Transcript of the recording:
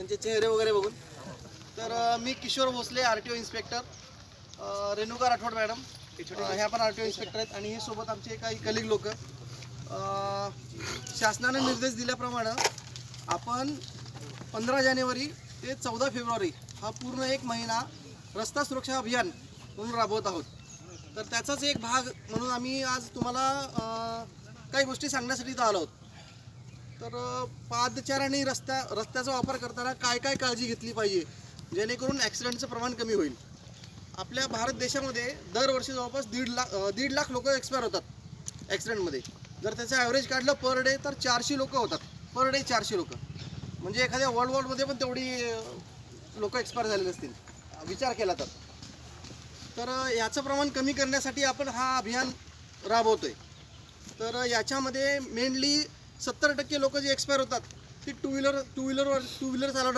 त्यांचे चेहरे वगैरे बघून. तर मी Kishor Bhosale, RTO inspector, Renuka Rathod madam ह्या पण RTO इन्स्पेक्टर आहेत आणि हे सोबत आमचे काही कलिग लोक. शासनाने निर्देश दिल्याप्रमाणे आपण 15 जानेवारी ते 14 फेब्रुवारी हा पूर्ण एक महिना रस्ता सुरक्षा अभियान म्हणून राबवत आहोत. तर त्याचाच एक भाग म्हणून आम्ही आज तुम्हाला काही गोष्टी सांगण्यासाठी इथं आलो आहोत. तर पादचाऱ्यांनी रस्त्याचा वापर करताना काय काय काळजी घेतली पाहिजे जेणेकरून ॲक्सिडेंटचं प्रमाण कमी होईल. आपल्या भारत देशामध्ये दरवर्षी जवळपास 1.5 लाख लोक एक्सपायर होतात ॲक्सिडेंटमध्ये. जर त्याचं ॲव्हरेज काढलं पर डे तर 400 लोक होतात. पर डे 400 लोक म्हणजे एखाद्या वर्ल्ड वॉरमध्ये पण तेवढी लोक एक्सपायर झालेले असतील विचार केला तर. तर याचं प्रमाण कमी करण्यासाठी आपण हा अभियान राबवतो आहे. तर याच्यामध्ये मेनली 70% लोक जे एक्सपायर होतात ती टू व्हीलर चालवणारी